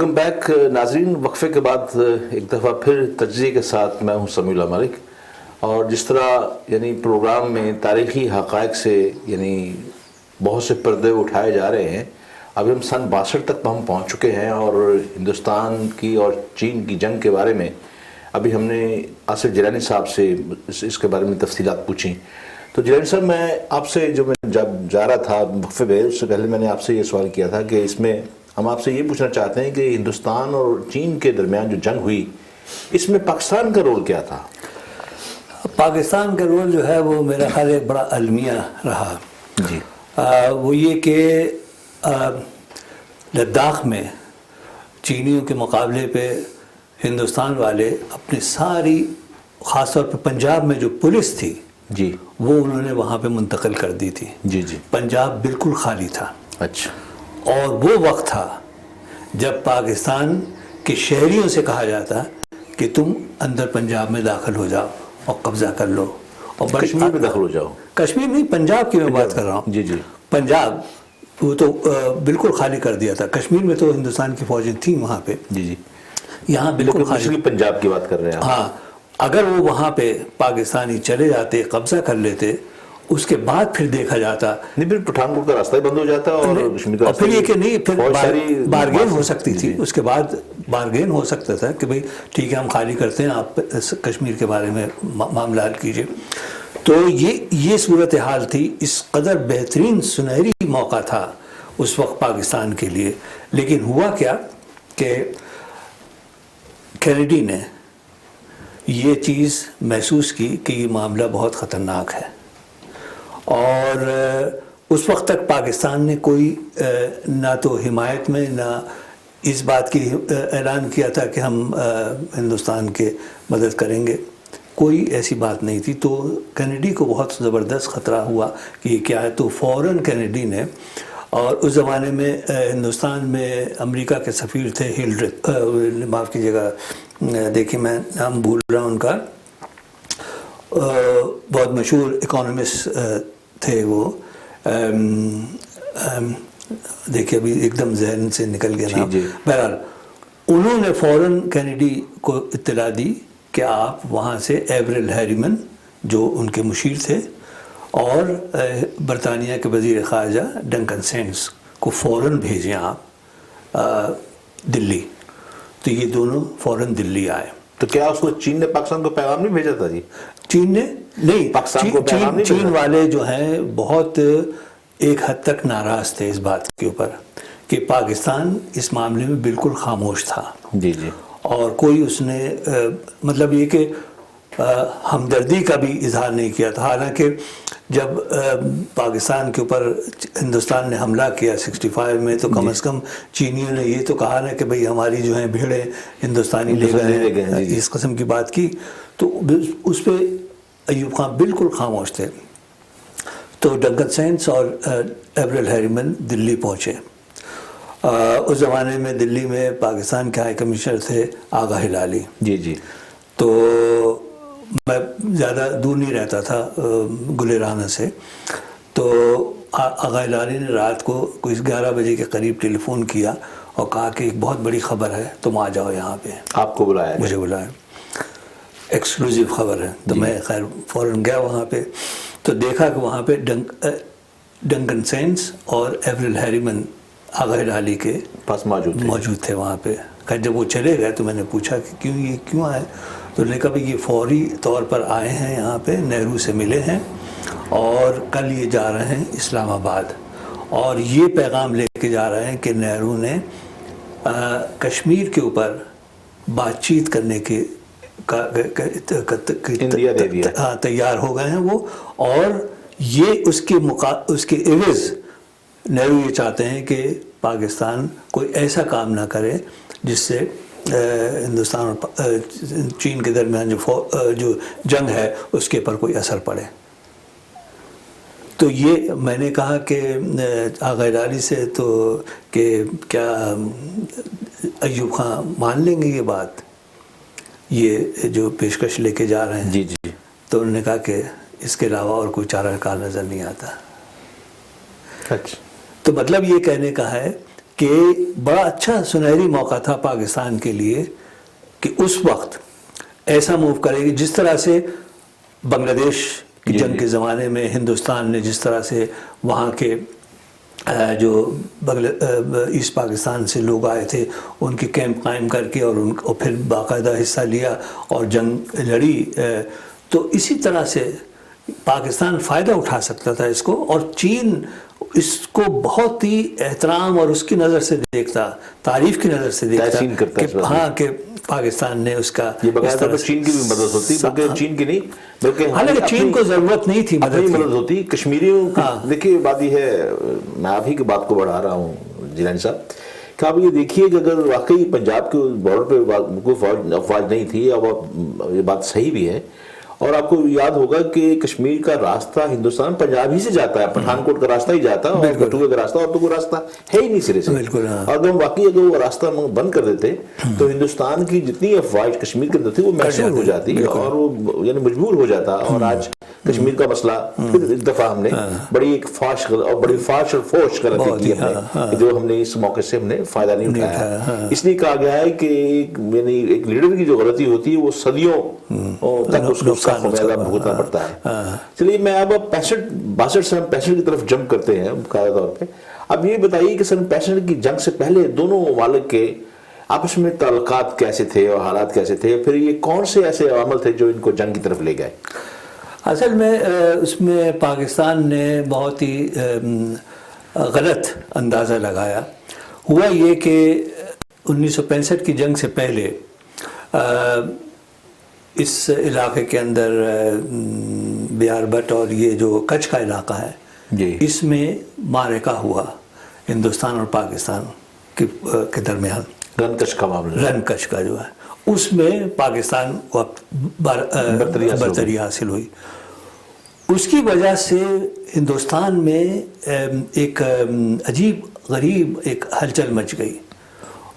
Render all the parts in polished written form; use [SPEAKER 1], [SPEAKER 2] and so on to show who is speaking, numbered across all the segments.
[SPEAKER 1] Welcome back ناظرین. وقفے کے بعد ایک دفعہ پھر تجزیے کے ساتھ میں ہوں سمیع اللہ ملک. اور جس طرح یعنی پروگرام میں تاریخی حقائق سے یعنی بہت سے پردے اٹھائے جا رہے ہیں. ابھی ہم سن 62 تک ہم پہنچ چکے ہیں اور ہندوستان کی اور چین کی جنگ کے بارے میں ابھی ہم نے آصف جیلانی صاحب سے اس کے بارے میں تفصیلات پوچھیں. تو جیلانی صاحب, میں آپ سے جو میں جب جا رہا تھا وقفے پہ, اس سے پہلے میں نے آپ سے یہ سوال کیا تھا کہ اس میں ہم آپ سے یہ پوچھنا چاہتے ہیں کہ ہندوستان اور چین کے درمیان جو جنگ ہوئی اس میں پاکستان کا رول کیا تھا؟
[SPEAKER 2] پاکستان کا رول جو ہے وہ میرا خیال ایک بڑا المیہ رہا.
[SPEAKER 1] جی.
[SPEAKER 2] وہ یہ کہ لداخ میں چینیوں کے مقابلے پہ ہندوستان والے اپنی ساری, خاص طور پہ پنجاب میں جو پولیس تھی
[SPEAKER 1] جی
[SPEAKER 2] وہ انہوں نے وہاں پہ منتقل کر دی تھی.
[SPEAKER 1] جی جی.
[SPEAKER 2] پنجاب بالکل خالی تھا.
[SPEAKER 1] اچھا.
[SPEAKER 2] اور وہ وقت تھا جب پاکستان کے شہریوں سے کہا جاتا کہ تم اندر پنجاب میں داخل ہو جاؤ اور قبضہ کر لو, اور
[SPEAKER 1] کشمیر میں داخل ہو جاؤ.
[SPEAKER 2] کشمیر نہیں, پنجاب کی میں بات کر رہا ہوں.
[SPEAKER 1] جی جی.
[SPEAKER 2] پنجاب وہ تو بالکل خالی کر دیا تھا. کشمیر میں تو ہندوستان کی فوجیں تھیں وہاں پہ.
[SPEAKER 1] جی جی.
[SPEAKER 2] یہاں بالکل خالی.
[SPEAKER 1] پنجاب کی بات کر رہے ہیں.
[SPEAKER 2] ہاں, اگر وہ وہاں پہ پاکستانی چلے جاتے, قبضہ کر لیتے, اس کے بعد پھر دیکھا جاتا
[SPEAKER 1] نہیں, پھر پٹھانکوٹ کا راستہ ہی بند ہو جاتا اور
[SPEAKER 2] پھر یہ کہ نہیں, پھر بارگین ہو سکتی تھی. اس کے بعد بارگین ہو سکتا تھا کہ بھئی ٹھیک ہے ہم خالی کرتے ہیں, آپ کشمیر کے بارے میں معاملہ حل کیجئے. تو یہ صورتحال تھی. اس قدر بہترین سنہری موقع تھا اس وقت پاکستان کے لیے. لیکن ہوا کیا کہ کینیڈی نے یہ چیز محسوس کی کہ یہ معاملہ بہت خطرناک ہے, اور اس وقت تک پاکستان نے کوئی نہ تو حمایت میں نہ اس بات کی اعلان کیا تھا کہ ہم ہندوستان کے مدد کریں گے, کوئی ایسی بات نہیں تھی. تو کینیڈی کو بہت زبردست خطرہ ہوا کہ یہ کیا ہے. تو فوراً کینیڈی نے, اور اس زمانے میں ہندوستان میں امریکہ کے سفیر تھے ہلڈرتھ, معاف کیجیے گا دیکھیں میں نام بھول رہا ہوں ان کا, بہت مشہور اکانومسٹ تھے وہ, دیکھیں ابھی ایک دم ذہن سے نکل گیا نام. بہرحال انہوں نے فوراً کینیڈی کو اطلاع دی کہ آپ وہاں سے ایورل ہیریمن جو ان کے مشیر تھے اور برطانیہ کے وزیر خارجہ ڈنکن سینڈز کو فوراً بھیجیں آپ دلی. تو یہ دونوں فوراً دلی آئے.
[SPEAKER 1] تو کیا اس کو چین نے پاکستان کو پیغام نہیں بھیجا تھا؟ جی
[SPEAKER 2] چین نے نہیں,
[SPEAKER 1] پاکستان کو پیغام نہیں.
[SPEAKER 2] چین والے جو ہیں بہت ایک حد تک ناراض تھے اس بات کے اوپر کہ پاکستان اس معاملے میں بالکل خاموش تھا.
[SPEAKER 1] جی جی. اور
[SPEAKER 2] کوئی اس نے مطلب یہ کہ ہمدردی کا بھی اظہار نہیں کیا تھا. حالانکہ جب پاکستان کے اوپر ہندوستان نے حملہ کیا 65 میں, تو کم از کم چینیوں نے یہ تو کہا نا کہ بھئی ہماری جو ہیں بھیڑیں ہندوستانی لے گئے ہیں, اس قسم کی بات کی. تو اس پہ ایوب خان بالکل خاموش تھے. تو ڈنکن سینڈز اور ایورل ہیریمن دلی پہنچے. اس زمانے میں دلی میں پاکستان کے ہائی کمشنر تھے آغا ہلالی.
[SPEAKER 1] جی جی.
[SPEAKER 2] تو میں زیادہ دور نہیں رہتا تھا گلیرانہ سے. تو آغا ہلالی نے رات کو کوئی 11 بجے کے قریب ٹیلی فون کیا اور کہا کہ ایک بہت بڑی خبر ہے, تم آ جاؤ یہاں پہ.
[SPEAKER 1] آپ کو بلایا؟
[SPEAKER 2] مجھے بلایا, ایکسکلوزیو خبر ہے. تو میں خیر فوراً گیا وہاں پہ. تو دیکھا کہ وہاں پہ ڈنکن سینڈز اور ایورل ہیریمن آغا ہلالی کے
[SPEAKER 1] پاس موجود
[SPEAKER 2] تھے وہاں پہ. خیر جب وہ چلے گئے تو میں نے پوچھا کہ کیوں آئے؟ تو انہوں نے کہا یہ فوری طور پر آئے ہیں یہاں پہ, نہرو سے ملے ہیں اور کل یہ جا رہے ہیں اسلام آباد, اور یہ پیغام لے کے جا رہے ہیں کہ نہرو نے کشمیر کے اوپر بات چیت کرنے کے تیار ہو گئے ہیں وہ, اور یہ اس کے عوض نہرو یہ چاہتے ہیں کہ پاکستان کوئی ایسا کام نہ کرے جس سے ہندوستان اور چین کے درمیان جو جنگ ہے اس کے پر کوئی اثر پڑے. تو یہ میں نے کہا کہ آغا ہلالی سے تو کہ کیا ایوب خان مان لیں گے یہ بات, یہ جو پیشکش لے کے جا رہے ہیں؟
[SPEAKER 1] جی جی.
[SPEAKER 2] تو انہوں نے کہا کہ اس کے علاوہ اور کوئی چارہ کار نظر نہیں آتا.
[SPEAKER 1] اچھا.
[SPEAKER 2] تو مطلب یہ کہنے کا ہے کہ بڑا اچھا سنہری موقع تھا پاکستان کے لیے کہ اس وقت ایسا موو کرے گی جس طرح سے بنگلہ دیش کی جنگ کے زمانے میں ہندوستان نے جس طرح سے وہاں کے جو ایسٹ پاکستان سے لوگ آئے تھے ان کے کیمپ قائم کر کے اور ان کو پھر باقاعدہ حصہ لیا اور جنگ لڑی، تو اسی طرح سے پاکستان فائدہ اٹھا سکتا تھا اس کو، اور چین اس کو بہت ہی احترام اور اس کی نظر سے دیکھتا، تعریف کی نظر سے دیکھتا کہ ہاں کہ پاکستان نے اس کا
[SPEAKER 1] یہ باقاعدہ چین کی بھی مدد ہوتی، بلکہ چین کی نہیں بلکہ
[SPEAKER 2] حالانکہ چین کو ضرورت نہیں تھی
[SPEAKER 1] مدد ہوتی کشمیریوں کی۔ دیکھیے بات یہ ہے، میں آپ ہی کی بات کو بڑھا رہا ہوں جیلانی صاحب، کہ آپ یہ دیکھیے کہ اگر واقعی پنجاب کے بارڈر پہ کوئی افواج نہیں تھی، اب یہ بات صحیح بھی ہے، اور آپ کو یاد ہوگا کہ کشمیر کا راستہ ہندوستان پنجاب ہی سے جاتا ہے، پٹھان کوٹ کا راستہ ہی جاتا ہے، اور کٹھوعہ کا راستہ، اور تو کوئی راستہ ہے ہی نہیں سرے سے۔ اور اگر ہم واقعی اگر وہ راستہ بند کر دیتے تو ہندوستان کی جتنی افواج کشمیر کے اندر تھی وہ محصور ہو جاتی اور وہ یعنی مجبور ہو جاتا، اور آج کشمیر کا مسئلہ پھر ایک دفعہ ہم نے بڑی ایک فاش اور بڑی فاش اور فوش غلطی کی ہم نے، جو ہم نے اس موقع سے ہم نے فائدہ نہیں اٹھایا۔ اس لیے کہا گیا ہے کہ یعنی ایک لیڈر کی جو غلطی ہوتی ہے وہ صدیوں تک اس کا خمیازہ بھگتنا پڑتا ہے۔ چلیے میں اب 65 سے ہم 65 کی طرف جمپ کرتے ہیں قاعدہ طور پہ۔ اب یہ بتائیے کہ سن 65 کی جنگ سے پہلے دونوں ممالک کے آپس میں تعلقات کیسے تھے اور حالات کیسے تھے، پھر یہ کون سے ایسے عوامل تھے جو ان کو جنگ کی طرف لے گئے؟
[SPEAKER 2] اصل میں اس میں پاکستان نے بہت ہی غلط اندازہ لگایا۔ ہوا یہ کہ 1965 کی جنگ سے پہلے اس علاقے کے اندر بیار بٹ اور یہ جو کچھ کا علاقہ ہے اس میں معرکہ ہوا ہندوستان اور پاکستان کے درمیان،
[SPEAKER 1] رن کچھ کا معاملہ،
[SPEAKER 2] رن کچھ کا جو ہے، اس میں پاکستان کو برتری حاصل ہوئی۔ اس کی وجہ سے ہندوستان میں ایک عجیب غریب ایک ہلچل مچ گئی،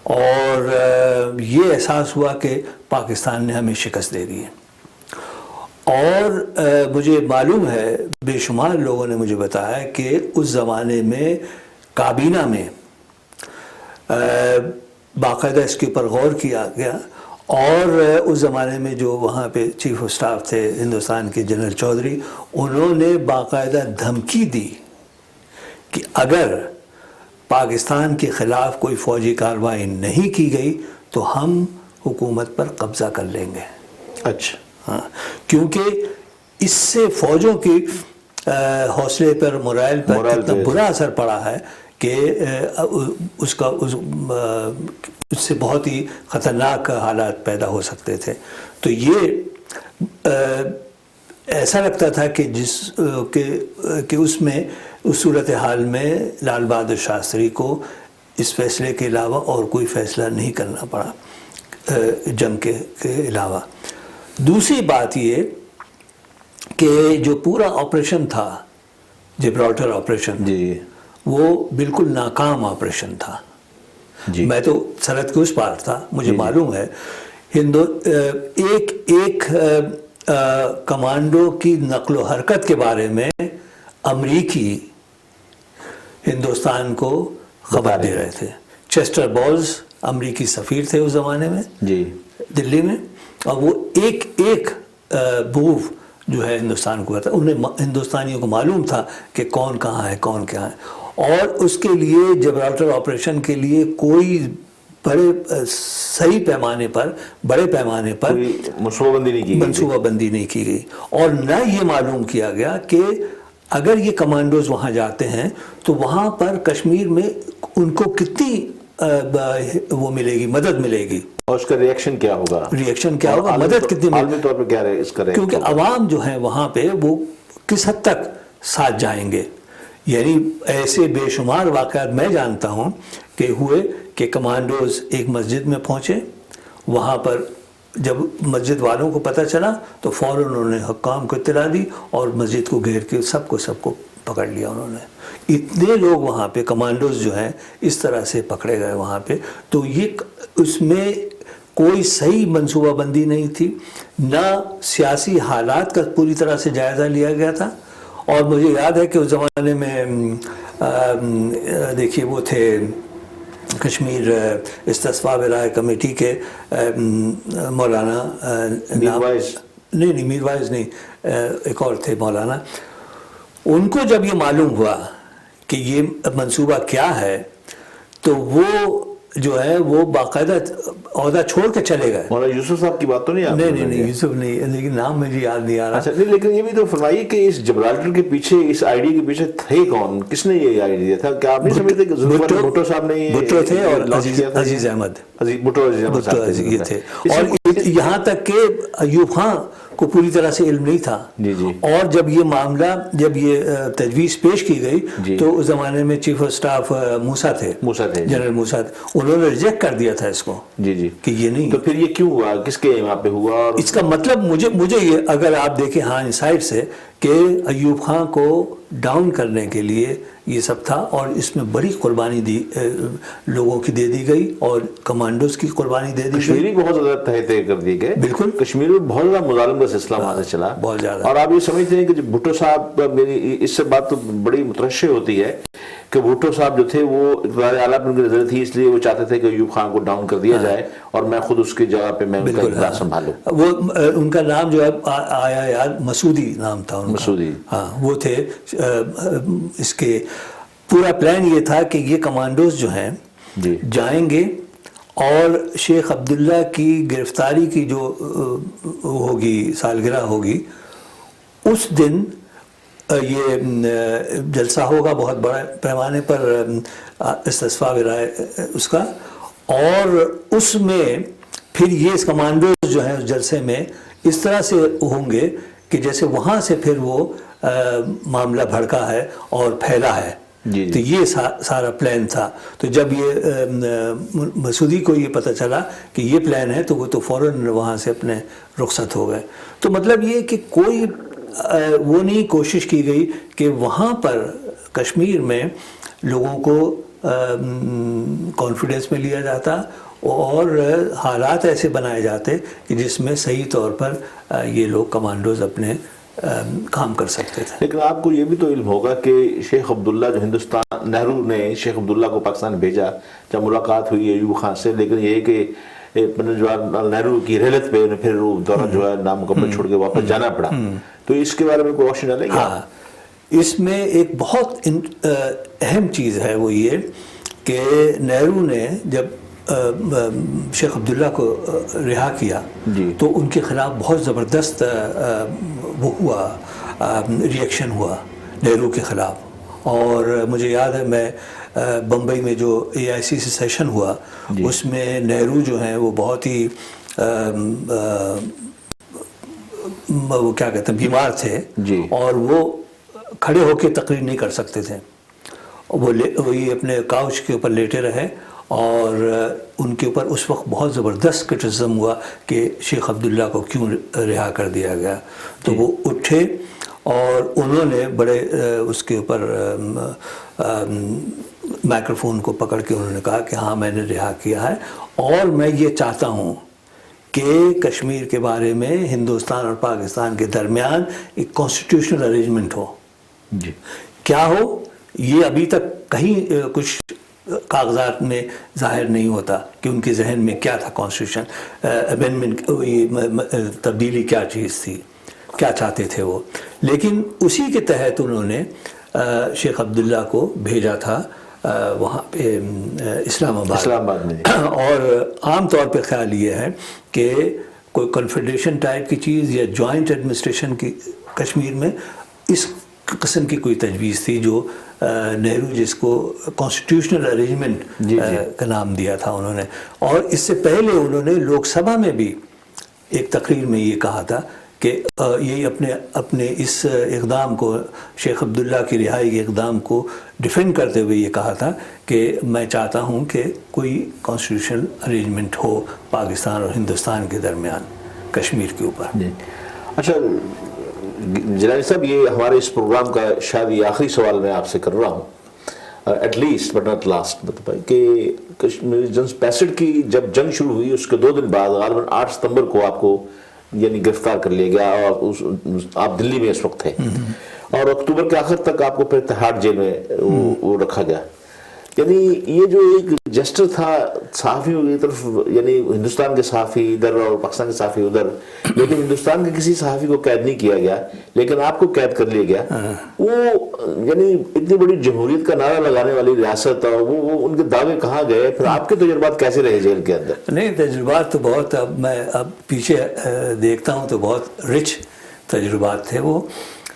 [SPEAKER 2] اور یہ احساس ہوا کہ پاکستان نے ہمیں شکست دے دی ہے۔ اور مجھے معلوم ہے، بے شمار لوگوں نے مجھے بتایا کہ اس زمانے میں کابینہ میں باقاعدہ اس کے اوپر غور کیا گیا، اور اس زمانے میں جو وہاں پہ چیف آف سٹاف تھے ہندوستان کے جنرل چودھری، انہوں نے باقاعدہ دھمکی دی کہ اگر پاکستان کے خلاف کوئی فوجی کارروائی نہیں کی گئی تو ہم حکومت پر قبضہ کر لیں گے۔
[SPEAKER 1] اچھا،
[SPEAKER 2] ہاں، کیونکہ اس سے فوجوں کی حوصلے پر، مورائل پر کتنا برا اثر پڑا ہے کہ اس سے بہت ہی خطرناک حالات پیدا ہو سکتے تھے۔ تو یہ ایسا لگتا تھا کہ اس میں اس صورتحال میں لال بہادر شاستری کو اس فیصلے کے علاوہ اور کوئی فیصلہ نہیں کرنا پڑا جنگ کے علاوہ۔ دوسری بات یہ کہ جو پورا آپریشن تھا جبرالٹر آپریشن، وہ بالکل ناکام آپریشن تھا۔ میں تو سرحد کے اس پار تھا، مجھے معلوم ہے ایک کمانڈو کی نقل و حرکت کے بارے میں امریکی ہندوستان کو خبر دے رہے تھے۔ چیسٹر بولز امریکی سفیر تھے اس زمانے میں دلی میں، اور وہ ایک موو جو ہے ہندوستان کو کرتا، انہیں ہندوستانیوں کو معلوم تھا کہ کون کہاں ہے، کون کیا ہے، اور اس کے لیے جبرالٹر آپریشن کے لیے کوئی صحیح پیمانے پر، بڑے پیمانے پر منصوبہ بندی نہیں کی گئی، اور نہ یہ معلوم کیا گیا کہ اگر یہ کمانڈوز وہاں جاتے ہیں تو وہاں پر کشمیر میں ان کو کتنی وہ ملے گی، مدد ملے گی،
[SPEAKER 1] اور اس کا ریئیکشن کیا ہوگا،
[SPEAKER 2] مدد کتنی
[SPEAKER 1] عالمی طور پہ کیا رہے اس کا،
[SPEAKER 2] کیونکہ عوام جو ہیں وہاں پہ وہ کس حد تک ساتھ جائیں گے۔ یعنی ایسے بے شمار واقعات میں جانتا ہوں کہ ہوئے کہ کمانڈوز ایک مسجد میں پہنچے، وہاں پر جب مسجد والوں کو پتہ چلا تو فوراً انہوں نے حکام کو اطلاع دی اور مسجد کو گھیر کے سب کو پکڑ لیا انہوں نے۔ اتنے لوگ وہاں پہ کمانڈوز جو ہیں اس طرح سے پکڑے گئے وہاں پہ، تو یہ اس میں کوئی صحیح منصوبہ بندی نہیں تھی، نہ سیاسی حالات کا پوری طرح سے جائزہ لیا گیا تھا۔ اور مجھے یاد ہے کہ اس زمانے میں دیکھیے وہ تھے کشمیر استصفا رائے کمیٹی کے مولانا نہیں میر وائز نہیں، ایک اور تھے مولانا، ان کو جب یہ معلوم ہوا کہ یہ منصوبہ کیا ہے تو وہ جو ہے وہ باقاعدہ عہدہ چھوڑ کے چلے گئے۔
[SPEAKER 1] مولانا یوسف صاحب کی بات تو نہیں آپ نے؟
[SPEAKER 2] نہیں یوسف نہیں، لیکن نام مجھے یاد نہیں آ رہا۔
[SPEAKER 1] اچھا نہیں، لیکن یہ بھی تو فرمائیے کہ اس جبرالٹر کے پیچھے، اس آئیڈیا کے پیچھے تھے کون؟ کس نے یہ آئیڈیا دیا تھا؟ کیا آپ نہیں سمجھتے کہ ذوالفقار بھٹو صاحب نے یہ
[SPEAKER 2] بھٹو تھے اور
[SPEAKER 1] لانچ کیا تھا؟
[SPEAKER 2] عزیز احمد
[SPEAKER 1] بھٹو عزیز احمد صاحب
[SPEAKER 2] یہ تھے، اور یہاں تک کہ ایوب خان کو پوری طرح سے علم نہیں تھا۔
[SPEAKER 1] جی جی۔
[SPEAKER 2] اور جب یہ معاملہ، جب یہ تجویز پیش کی گئی تو اس زمانے میں چیف آف سٹاف موسیٰ تھے، جنرل موسیٰ، انہوں نے ریجیکٹ کر دیا تھا اس کو
[SPEAKER 1] جی جی کہ
[SPEAKER 2] یہ نہیں۔
[SPEAKER 1] تو پھر یہ کیوں ہوا؟ کس کے وہاں پہ ہوا؟
[SPEAKER 2] اس کا مطلب مجھے یہ، اگر آپ دیکھیں ہاں انسائٹ سے، کہ ایوب خان کو ڈاؤن کرنے کے لیے یہ سب تھا، اور اس میں بڑی قربانی لوگوں کی دے دی گئی، اور کمانڈوز کی قربانی دے دی گئی۔
[SPEAKER 1] کشمیری بہت زیادہ تہتے کر دیے گئے، بالکل کشمیر میں بہت زیادہ مظالم کا سلسلہ وہاں سے چلا
[SPEAKER 2] بہت زیادہ۔
[SPEAKER 1] اور آپ یہ سمجھتے ہیں کہ جب بھٹو صاحب، میری اس سے بات تو بڑی مترشح ہوتی ہے کہ بھٹو صاحب جو تھے وہ اقتدار اعلیٰ پر ان کی نظر تھی، اس لیے وہ چاہتے تھے کہ ایوب خان کو ڈاؤن کر دیا جائے اور میں خود اس کی جگہ پہ میں ان کا اقتدار سنبھالوں۔
[SPEAKER 2] وہ ان کا نام جو ہے آیا یاد، مسعودی نام تھا ان کا،
[SPEAKER 1] مسعودی،
[SPEAKER 2] ہاں وہ تھے۔ اس کے پورا پلان یہ تھا کہ یہ کمانڈوز جو ہیں جائیں گے اور شیخ عبداللہ کی گرفتاری کی جو ہوگی، سالگرہ ہوگی، اس دن یہ جلسہ ہوگا بہت بڑے پیمانے پر، استصفا رائے اس کا، اور اس میں پھر یہ کمانڈوز جو ہیں اس جلسے میں اس طرح سے ہوں گے کہ جیسے وہاں سے پھر وہ معاملہ بھڑکا ہے اور پھیلا ہے۔ تو یہ سارا پلان تھا۔ تو جب یہ مسعودی کو یہ پتہ چلا کہ یہ پلان ہے تو وہ تو فوراً وہاں سے اپنے رخصت ہو گئے۔ تو مطلب یہ کہ کوئی وہ نہیں کوشش کی گئی کہ وہاں پر کشمیر میں لوگوں کو کانفیڈنس میں لیا جاتا اور حالات ایسے بنائے جاتے کہ جس میں صحیح طور پر یہ لوگ کمانڈوز اپنے کام کر سکتے تھے۔
[SPEAKER 1] لیکن آپ کو یہ بھی تو علم ہوگا کہ شیخ عبداللہ جو ہندوستان، نہرو نے شیخ عبداللہ کو پاکستان بھیجا جب ملاقات ہوئی ایوب خان سے، لیکن یہ کہ جواہر لال نہرو کی رحلت پہ انہیں پھر دورہ جو ہے نامکمل چھوڑ کے واپس جانا پڑا، تو اس کے بارے میں کوئی روشنی ڈالیں گے؟
[SPEAKER 2] ہاں، اس میں ایک بہت اہم چیز ہے، وہ یہ کہ نہرو نے جب شیخ عبداللہ کو رہا کیا تو ان کے خلاف بہت زبردست وہ ہوا، ریئیکشن ہوا نہرو کے خلاف۔ اور مجھے یاد ہے میں بمبئی میں جو اے آئی سی سیشن ہوا اس میں نہرو جو ہیں وہ بہت ہی وہ کیا کہتے ہیں بیمار تھے، اور وہ کھڑے ہو کے تقریر نہیں کر سکتے تھے، وہی اپنے کاؤچ کے اوپر لیٹے رہے، اور ان کے اوپر اس وقت بہت زبردست کرٹیسزم ہوا کہ شیخ عبداللہ کو کیوں رہا کر دیا گیا۔ تو وہ اٹھے اور انہوں نے بڑے اس کے اوپر مائکروفون کو پکڑ کے انہوں نے کہا کہ ہاں میں نے رہا کیا ہے، اور میں یہ چاہتا ہوں کہ کشمیر کے بارے میں ہندوستان اور پاکستان کے درمیان ایک کانسٹیٹیوشنل ارینجمنٹ ہو۔ کیا ہو یہ ابھی تک کہیں کچھ کاغذات میں ظاہر نہیں ہوتا کہ ان کے ذہن میں کیا تھا، کانسٹیٹیوشن امینڈمنٹ، تبدیلی کیا چیز تھی، کیا چاہتے تھے وہ۔ لیکن اسی کے تحت انہوں نے شیخ عبداللہ کو بھیجا تھا وہاں پہ اسلام آباد میں، اور عام طور پہ خیال یہ ہے کہ کوئی کنفیڈریشن ٹائپ کی چیز یا جوائنٹ ایڈمنسٹریشن کی کشمیر میں اس قسم کی کوئی تجویز تھی جو نہرو جس کو کانسٹیٹیوشنل ارینجمنٹ کا نام دیا تھا انہوں نے۔ اور اس سے پہلے انہوں نے لوک سبھا میں بھی ایک تقریر میں یہ کہا تھا کہ یہ اپنے اس اقدام کو، شیخ عبداللہ کی رہائی کے اقدام کو ڈیفینڈ کرتے ہوئے یہ کہا تھا کہ میں چاہتا ہوں کہ کوئی کانسٹیٹیوشنل ارینجمنٹ ہو پاکستان اور ہندوستان کے درمیان کشمیر کے اوپر۔
[SPEAKER 1] اچھا جلانی صاحب، یہ ہمارے اس پروگرام کا شاید یہ آخری سوال میں آپ سے کر رہا ہوں، at least but not last, کہ کشمیر 65 کی جب جنگ شروع ہوئی اس کے 2 دن بعد غالباً 8 ستمبر کو آپ کو یعنی گرفتار کر لیا گیا، اور آپ دلی میں اس وقت تھے، اور اکتوبر کے آخر تک آپ کو پھر تہاڑ جیل میں وہ رکھا گیا۔ یعنی یہ جو ایک جسٹر تھا صحافیوں کی طرف، یعنی ہندوستان کے صحافی ادھر اور پاکستان کے صحافی ادھر، لیکن ہندوستان کے کسی صحافی کو قید نہیں کیا گیا لیکن آپ کو قید کر لیا گیا، وہ یعنی اتنی بڑی جمہوریت کا نعرہ لگانے والی ریاست، اور وہ ان کے دعوے کہاں گئے؟ پھر آپ کے تجربات کیسے رہے جیل کے اندر؟
[SPEAKER 2] نہیں، تجربات تو بہت، اب میں پیچھے دیکھتا ہوں تو بہت رچ تجربات تھے وہ.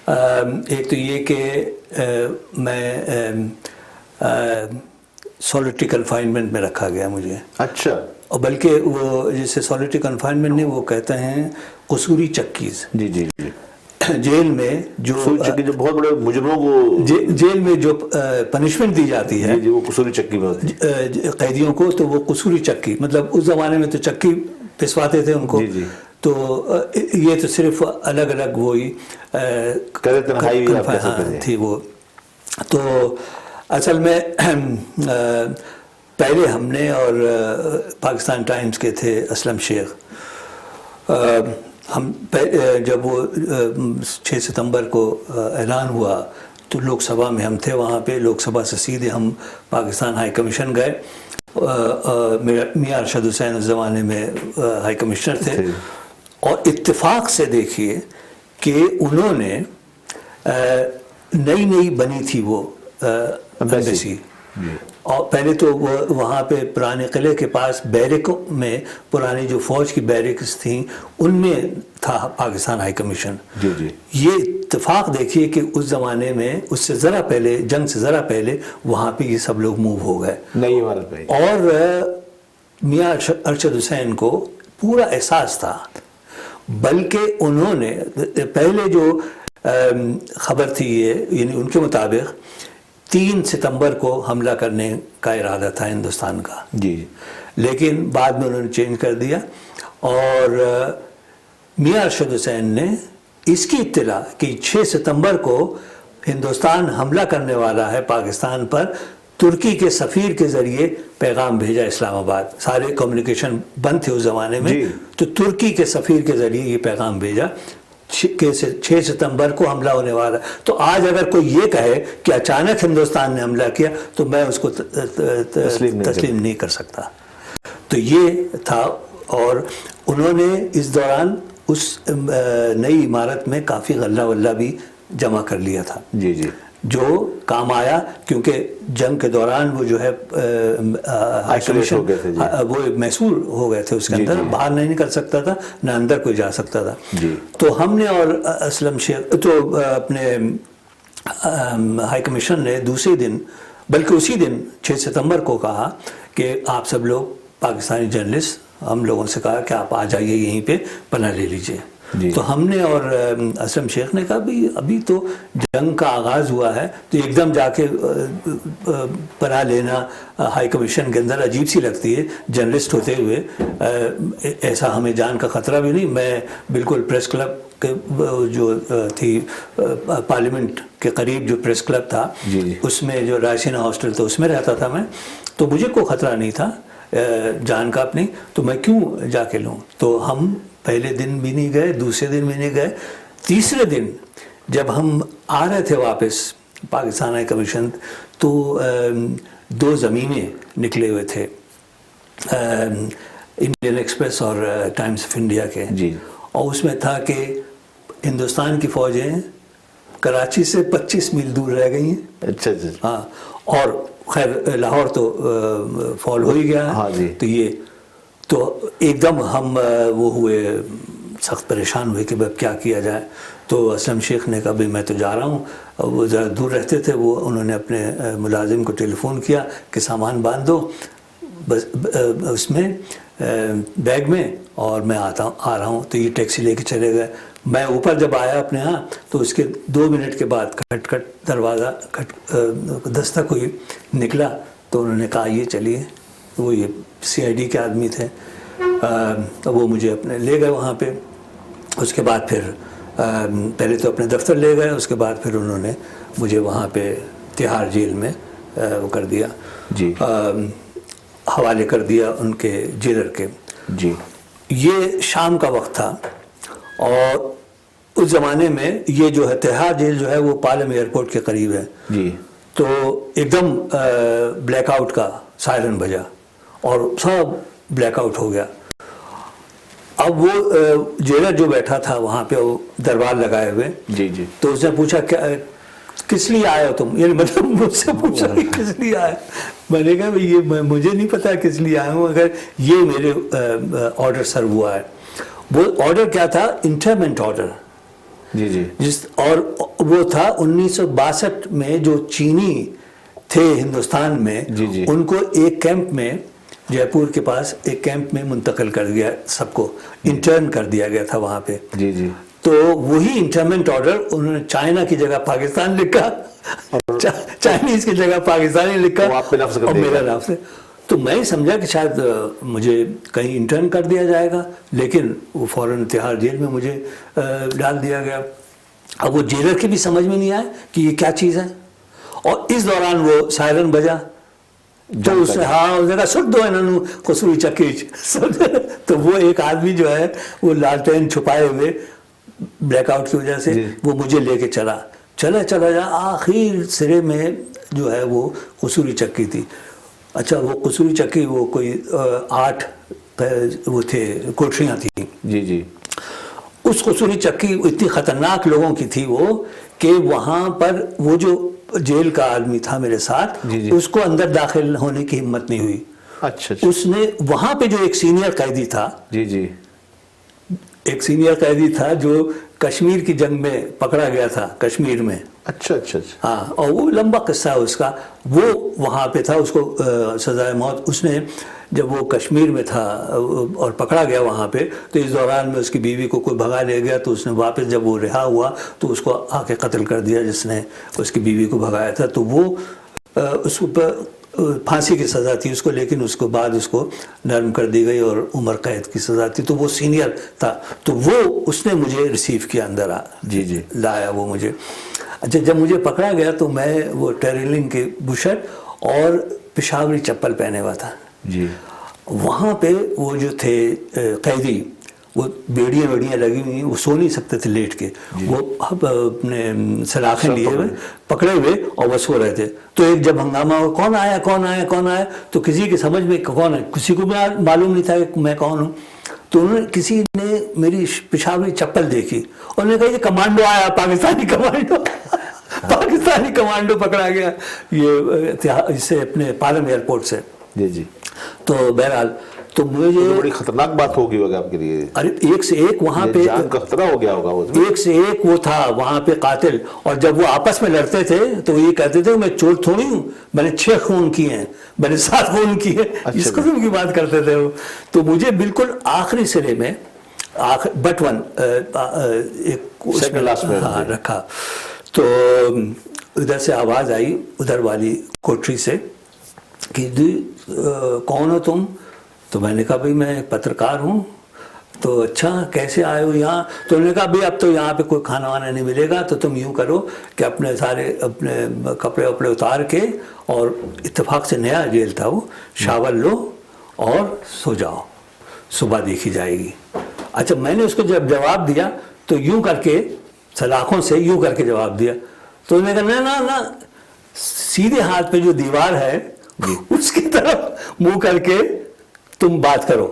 [SPEAKER 2] ایک تو یہ کہ میں سولیٹری کنفائنمنٹ میں رکھا گیا مجھے.
[SPEAKER 1] اچھا.
[SPEAKER 2] اور بلکہ وہ جسے سولیٹری کنفائنمنٹ نہیں، وہ کہتے ہیں قصوری چکیز.
[SPEAKER 1] جی جی جی.
[SPEAKER 2] جیل میں جو
[SPEAKER 1] بہت بڑے مجرموں کو
[SPEAKER 2] جیل میں جو پنشمنٹ دی جاتی ہے
[SPEAKER 1] وہ قصوری چکی میں ہوتی ہے
[SPEAKER 2] قیدیوں کو، تو وہ قصوری چکی، مطلب اس زمانے میں تو چکی پسواتے تھے ان کو.
[SPEAKER 1] جی جی.
[SPEAKER 2] تو یہ تو صرف الگ الگ وہی تھی وہ. تو اصل میں پہلے ہم نے، اور پاکستان ٹائمز کے تھے اسلم شیخ، ہم جب وہ 6 ستمبر کو اعلان ہوا تو لوک سبھا میں ہم تھے، وہاں پہ لوک سبھا سے سیدھے ہم پاکستان ہائی کمیشن گئے. میاں ارشد حسین اس زمانے میں ہائی کمشنر تھے، اور اتفاق سے دیکھیے کہ انہوں نے نئی بنی تھی وہ ایمبیسی، اور پہلے تو وہ وہاں پہ پرانے قلعے کے پاس بیرکوں میں، پرانی جو فوج کی بیرکس تھیں ان میں تھا پاکستان ہائی کمیشن.
[SPEAKER 1] جی جی.
[SPEAKER 2] یہ اتفاق دیکھیے کہ اس زمانے میں، اس سے ذرا پہلے، جنگ سے ذرا پہلے، وہاں پہ یہ سب لوگ موو ہو گئے.
[SPEAKER 1] نئی عمارت پہ. اور
[SPEAKER 2] میاں ارشد حسین کو پورا احساس تھا، بلکہ انہوں نے پہلے جو خبر تھی یہ، یعنی ان کے مطابق 3 ستمبر کو حملہ کرنے کا ارادہ تھا ہندوستان کا.
[SPEAKER 1] جی.
[SPEAKER 2] لیکن بعد میں انہوں نے چینج کر دیا، اور میاں ارشد حسین نے اس کی اطلاع کہ 6 ستمبر کو ہندوستان حملہ کرنے والا ہے پاکستان پر، ترکی کے سفیر کے ذریعے پیغام بھیجا اسلام آباد. سارے کمیونیکیشن بند تھے اس زمانے میں. تو ترکی کے سفیر کے ذریعے یہ پیغام بھیجا کہ 6 ستمبر کو حملہ ہونے والا. تو آج اگر کوئی یہ کہے کہ اچانک ہندوستان نے حملہ کیا تو میں اس کو تسلیم نہیں کر سکتا. تو یہ تھا، اور انہوں نے اس دوران اس نئی عمارت میں کافی غلہ ولہ بھی جمع کر لیا تھا.
[SPEAKER 1] جی جی. جو
[SPEAKER 2] کام آیا، کیونکہ جنگ کے دوران وہ جو ہے وہ محصور ہو گئے تھے اس کے اندر. باہر نہیں نکل سکتا تھا، نہ اندر کوئی جا سکتا تھا. تو ہم نے، اور اسلم شیخ تو اپنے ہائی کمیشن نے دوسرے دن، بلکہ اسی دن 6 ستمبر کو کہا کہ آپ سب لوگ پاکستانی جرنلسٹ، ہم لوگوں سے کہا کہ آپ آ جائیے یہیں پہ پناہ لے لیجئے. تو ہم نے اور اسلم شیخ نے کہا بھی ابھی تو جنگ کا آغاز ہوا ہے، تو ایک دم جا کے پناہ لینا ہائی کمیشن کے اندر عجیب سی لگتی ہے جرنلسٹ ہوتے ہوئے. ایسا ہمیں جان کا خطرہ بھی نہیں. میں بالکل پریس کلب کے جو تھی پارلیمنٹ کے قریب جو پریس کلب تھا، اس میں جو رائسینہ ہاسٹل تھا اس میں رہتا تھا میں، تو مجھے کوئی خطرہ نہیں تھا جان کا اپنی، تو میں کیوں جا کے لوں. تو ہم پہلے دن بھی نہیں گئے، دوسرے دن بھی نہیں گئے. تیسرے دن جب ہم آ رہے تھے واپس پاکستان ہائی کمیشن، تو 2 زمینیں نکلے ہوئے تھے انڈین ایکسپریس اور ٹائمز آف انڈیا کے. اور اس میں تھا کہ ہندوستان کی فوجیں کراچی سے 25 میل دور رہ گئی ہیں.
[SPEAKER 1] اچھا.
[SPEAKER 2] ہاں. اور خیر لاہور تو فال ہو ہی گیا. تو یہ تو ایک دم ہم وہ ہوئے، سخت پریشان ہوئے کہ اب کیا کیا جائے. تو اسلم شیخ نے کہا بھائی میں تو جا رہا ہوں. وہ ذرا دور رہتے تھے، وہ انہوں نے اپنے ملازم کو ٹیلی فون کیا کہ سامان باندھ دو بس اس میں بیگ میں، اور میں آ رہا ہوں. تو یہ ٹیکسی لے کے چلے گئے. میں اوپر جب آیا اپنے ہاں، تو اس کے 2 منٹ کے بعد کھٹ کھٹ دروازہ دستک ہوئی، نکلا. تو انہوں نے کہا یہ چلیے. وہ یہ CID کے آدمی تھے، وہ مجھے اپنے لے گئے وہاں پہ. اس کے بعد پھر پہلے تو اپنے دفتر لے گئے، اس کے بعد پھر انہوں نے مجھے وہاں پہ تہاڑ جیل میں وہ کر دیا، حوالے کر دیا ان کے جیلر کے. یہ شام کا وقت تھا، اور اس زمانے میں یہ جو ہے تہاڑ جیل جو ہے وہ پالم ایئرپورٹ کے قریب ہے. تو ایک دم بلیک آؤٹ کا سائرن بجا اور سب بلیک آؤٹ ہو گیا. اب وہ جیلر جو بیٹھا تھا وہاں پہ وہ دربار لگائے ہوئے,
[SPEAKER 1] جی جی,
[SPEAKER 2] تو اس نے پوچھا کس لیے آئے ہو تم, یعنی مطلب مجھ سے پوچھا کہ کس لیے آئے. میں نے کہا یہ مجھے نہیں پتا کس لیے آیا ہوں, اگر یہ میرے آرڈر سرو ہوا ہے. وہ آرڈر کیا تھا؟ Internment order.
[SPEAKER 1] جی جی,
[SPEAKER 2] اور وہ تھا 1962 میں جو چینی تھے ہندوستان میں,
[SPEAKER 1] جی جی,
[SPEAKER 2] ان کو ایک کیمپ میں, جے پور کے پاس ایک کیمپ میں منتقل کر دیا, سب کو انٹرن کر دیا گیا تھا وہاں پہ.
[SPEAKER 1] جی جی,
[SPEAKER 2] تو وہی انٹرمنٹ آرڈر انہوں نے چائنا کی جگہ پاکستان لکھا, چائنیز کی جگہ پاکستانی لکھا, اور میرا نام سے. تو میں سمجھا کہ شاید مجھے کہیں انٹرن کر دیا جائے گا, لیکن وہ فوراً تہاڑ جیل میں مجھے ڈال دیا گیا. اب وہ جیلر کی بھی سمجھ میں نہیں آیا کہ یہ کیا چیز ہے, اور اس دوران وہ سائرن بجا, تو اس نے اس نے کہا سٹ دو انہوں قصوری چکی. تو وہ ایک آدمی جو ہے وہ لالٹین چھپائے ہوئے بلیک آؤٹ کی وجہ سے وہ مجھے لے کے چلا جا آخر سرے میں جو ہے وہ قصوری چکی تھی. اچھا, وہ قصوری چکی وہ کوئی 8 وہ تھے کوٹریاں تھیں.
[SPEAKER 1] جی جی,
[SPEAKER 2] اس قصوری چکی اتنی خطرناک لوگوں کی تھی وہ, کہ وہاں پر وہ جو جیل کا آدمی تھا میرے ساتھ, اس کو اندر داخل ہونے کی ہمت نہیں ہوئی.
[SPEAKER 1] اچھا,
[SPEAKER 2] اس نے وہاں پہ جو ایک سینئر قیدی تھا,
[SPEAKER 1] جی جی,
[SPEAKER 2] ایک سینئر قیدی تھا جو کشمیر کی جنگ میں پکڑا گیا تھا کشمیر میں.
[SPEAKER 1] اچھا اچھا,
[SPEAKER 2] ہاں, اور وہ لمبا قصہ ہے اس کا. وہ وہاں پہ تھا, اس کو سزائے موت. اس نے جب وہ کشمیر میں تھا اور پکڑا گیا وہاں پہ, تو اس دوران میں اس کی بیوی کو کوئی بھگا لے گیا, تو اس نے واپس جب وہ رہا ہوا تو اس کو آ کے قتل کر دیا جس نے اس کی بیوی کو بھگایا تھا. تو وہ اس کو پھانسی کی سزا تھی اس کو, لیکن اس کو بعد اس کو نرم کر دی گئی اور عمر قید کی سزا تھی. تو وہ سینئر تھا, تو وہ اس نے مجھے ریسیو کیا اندر,
[SPEAKER 1] جی جی,
[SPEAKER 2] لایا وہ مجھے. اچھا, جب مجھے پکڑا گیا تو میں وہ ٹیرلنگ کے بشٹ اور پشاوری چپل پہنے ہوا تھا.
[SPEAKER 1] جی,
[SPEAKER 2] وہاں پہ وہ جو تھے قیدی, وہ بیڑیاں لگی ہوئی, وہ سو نہیں سکتے تھے لیٹ کے, وہ اپنے سلاخیں لیے ہوئے پکڑے ہوئے اور وہ سو رہے تھے. تو ایک جب ہنگامہ ہوا, کون آیا, تو کسی کی سمجھ میں کون ہے, کسی کو بھی معلوم نہیں تھا کہ میں کون ہوں. تو انہوں نے کسی نے میری پشاوری چپل دیکھی اور انہوں نے کہا یہ کمانڈو آیا, پاکستانی کمانڈو پکڑا گیا یہ اس سے اپنے پالم ایئرپورٹ سے.
[SPEAKER 1] جی جی.
[SPEAKER 2] تو بہرحال تو مجھے
[SPEAKER 1] بڑی خطرناک بات ہوگی ہوگا آپ کے لیے.
[SPEAKER 2] ارے ایک سے ایک وہاں پہ
[SPEAKER 1] جان کا خطرہ ہو گیا ہوگا,
[SPEAKER 2] ایک سے ایک وہ تھا وہاں پہ قاتل. اور جب وہ آپس میں لڑتے تھے تو وہ یہ کہتے تھے میں چور تھوڑی ہوں, میں نے 6 خون کیے ہیں, میں نے 7 خون کیے, اس قسم کی بات کرتے تھے وہ. تو مجھے بالکل آخری سرے میں بٹ ون ایک رکھا. تو ادھر سے آواز آئی ادھر والی کوٹری سے کہ کون ہو تم؟ تو میں نے کہا بھائی میں ایک پترکار ہوں. تو اچھا کیسے آئے ہو یہاں؟ تو انہوں نے کہا بھائی اب تو یہاں پہ کوئی کھانا وانا نہیں ملے گا, تو تم یوں کرو کہ اپنے سارے اپنے کپڑے وپڑے اتار کے, اور اتفاق سے نیا جیل تھا وہ, شاول لو اور سو جاؤ, صبح دیکھی جائے گی. اچھا, میں نے اس کو جب جواب دیا تو یوں کر کے سلاخوں سے یوں کر کے جواب دیا. تو انہوں نے کہا نہ سیدھے ہاتھ پہ جو دیوار ہے اس کی طرف منہ کر کے تم بات کرو.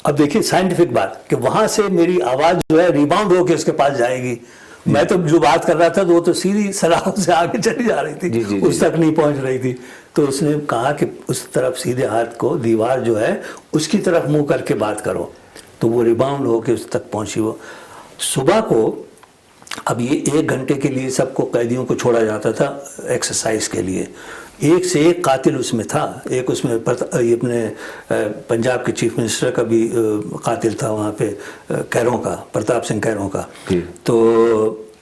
[SPEAKER 2] اب دیکھیے سائنٹیفک بات کہ وہاں سے میری آواز جو ہے ریباؤنڈ ہو کے اس کے پاس جائے گی. میں تو جو بات کر رہا تھا تو وہ تو سیدھی سلاخوں سے آگے چلی جا رہی تھی, اس تک نہیں پہنچ رہی تھی. تو اس نے کہا کہ اس طرف سیدھے ہاتھ کو دیوار جو ہے اس کی طرف منہ کر کے بات کرو. تو وہ ریباؤنڈ ہو کے اس تک پہنچی. وہ صبح کو, اب یہ 1 گھنٹے کے لیے سب کو قیدیوں کو چھوڑا جاتا تھا ایکسرسائز کے لیے. ایک سے ایک قاتل اس میں تھا. ایک اس میں اپنے پنجاب کے چیف منسٹر کا بھی قاتل تھا وہاں پہ, کیروں کا, پرتاپ سنگھ کیروں کا. تو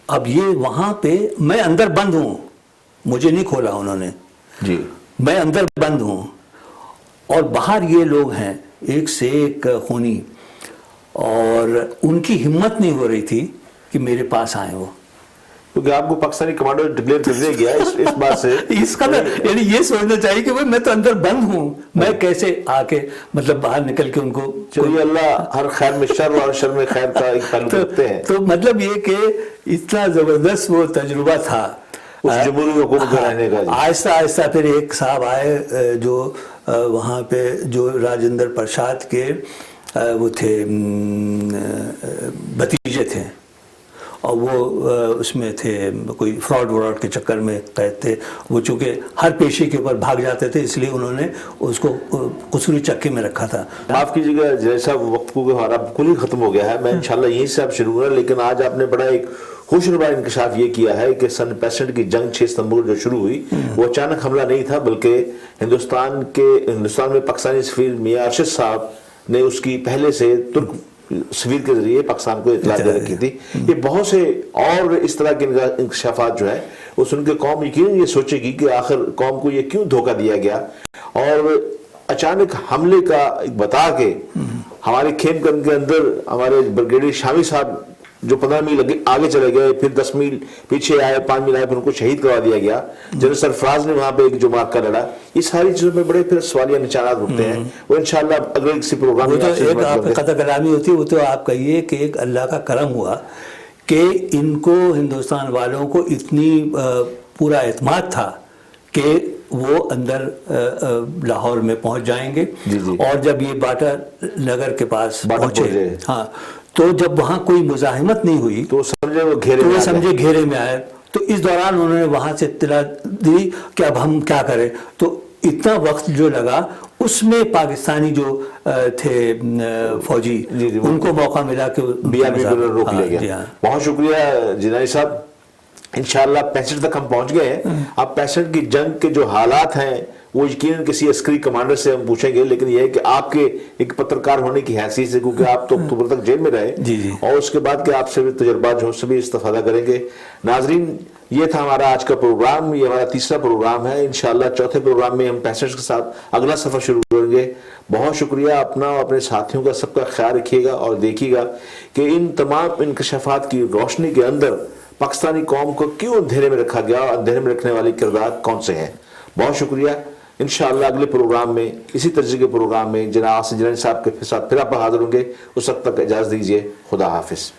[SPEAKER 2] اب یہ وہاں پہ میں اندر بند ہوں, مجھے نہیں کھولا انہوں نے, میں اندر بند ہوں, اور باہر یہ لوگ ہیں ایک سے ایک خونی, اور ان کی ہمت نہیں ہو رہی تھی کہ میرے پاس آئیں وہ,
[SPEAKER 1] کیونکہ آپ کو پاکستانی کمانڈو ڈکلیئر کر دیا گیا اس بات سے.
[SPEAKER 2] اس قدر یعنی یہ سوچنا چاہیے کہ میں تو اندر بند ہوں, میں کیسے آ کے مطلب باہر نکل کے ان کو.
[SPEAKER 1] چلیے, اللہ ہر خیر میں شر اور شر میں خیر کا ایک پہلو رکھتے ہیں.
[SPEAKER 2] تو مطلب یہ کہ اتنا زبردست وہ تجربہ تھا.
[SPEAKER 1] اس جمہوری حکومت میں رہنے کا.
[SPEAKER 2] آہستہ آہستہ پھر ایک صاحب آئے جو وہاں پہ جو راجندر پرساد کے وہ تھے بھتیجے تھے اور وہ اس میں تھے کوئی فراڈ وراڈ کے چکر میں قید تھے. وہ چونکہ ہر پیشے کے اوپر بھاگ جاتے تھے اس لیے انہوں نے اس کو قصوری چکے میں رکھا تھا.
[SPEAKER 1] معاف کیجیے گا جیسا وقت کو ہمارا بالکل ہی ختم ہو گیا ہے. میں انشاءاللہ یہیں سے اب شروع ہو رہا, لیکن آج آپ نے بڑا ایک خوشنما انکشاف یہ کیا ہے کہ سن 65 کی جنگ 6 ستمبر جو شروع ہوئی وہ اچانک حملہ نہیں تھا, بلکہ ہندوستان میں پاکستانی سفیر میاں ارشد صاحب نے اس کی پہلے سے ترک سفیر کے ذریعے پاکستان کو اطلاع دے رکھی تھی. یہ بہت سے اور اس طرح کے انکشافات جو ہیں وہ سن کے قوم یقیناً یہ سوچے گی کہ آخر قوم کو یہ کیوں دھوکہ دیا گیا, اور اچانک حملے کا بتا کے ہمارے کھیم گن کے اندر ہمارے بریگیڈیئر شامی صاحب جو 15 میل آگے چلے گئے, پھر 10 میل پیچھے آئے, 5 میل آئے, پھر ان کو شہید کروا دیا گیا. جنرل سرفراز نے وہاں پہ ایک جو معرکہ لڑا. یہ ساری چیزوں میں بڑے پھر سوالیہ نشانات اٹھتے ہیں. وہ انشاءاللہ اگلے کسی پروگرام میں
[SPEAKER 2] ایک آپ قطع کلامی ہوتی ہے, وہ تو آپ کہیے کہ ایک اللہ کا کرم ہوا کہ ان کو ہندوستان والوں کو اتنی پورا اعتماد تھا کہ وہ اندر لاہور میں پہنچ جائیں گے. اور جب یہ باٹا نگر کے پاس پہنچے, ہاں, تو جب وہاں کوئی مزاحمت نہیں ہوئی
[SPEAKER 1] تو سمجھے
[SPEAKER 2] گھیرے میں آئے. تو اس دوران انہوں نے وہاں سے اطلاع دی کہ اب ہم کیا کریں. تو اتنا وقت جو لگا اس میں پاکستانی جو تھے فوجی ان کو موقع ملا کہ
[SPEAKER 1] BRB کو روک لیا گیا. بہت شکریہ جنائی صاحب. انشاءاللہ 65 تک ہم پہنچ گئے ہیں. اب 65 کی جنگ کے جو حالات ہیں وہ یقیناً کسی عسکری کمانڈر سے ہم پوچھیں گے, لیکن یہ ہے کہ آپ کے ایک پترکار ہونے کی حیثیت سے, کیونکہ آپ تو اکتوبر تک جیل میں رہے, اور اس کے بعد کہ آپ سے بھی تجربات جو سے بھی استفادہ کریں گے. ناظرین, یہ تھا ہمارا آج کا پروگرام. یہ ہمارا تیسرا پروگرام ہے. انشاءاللہ چوتھے پروگرام میں ہم 65 کے ساتھ اگلا سفر شروع کریں گے. بہت شکریہ. اپنا اور اپنے ساتھیوں کا سب کا خیال رکھیے گا, اور دیکھیے گا کہ ان تمام انکشافات کی روشنی کے اندر پاکستانی قوم کو کیوں اندھیرے میں رکھا گیا, اور اندھیرے میں رکھنے والے کردار کون سے ہیں. بہت شکریہ. انشاءاللہ اگلے پروگرام میں, اسی طرز کے پروگرام میں جناب آصف جیلانی صاحب کے ساتھ پھر آپ حاضر ہوں گے. اس وقت تک اجازت دیجیے. خدا حافظ.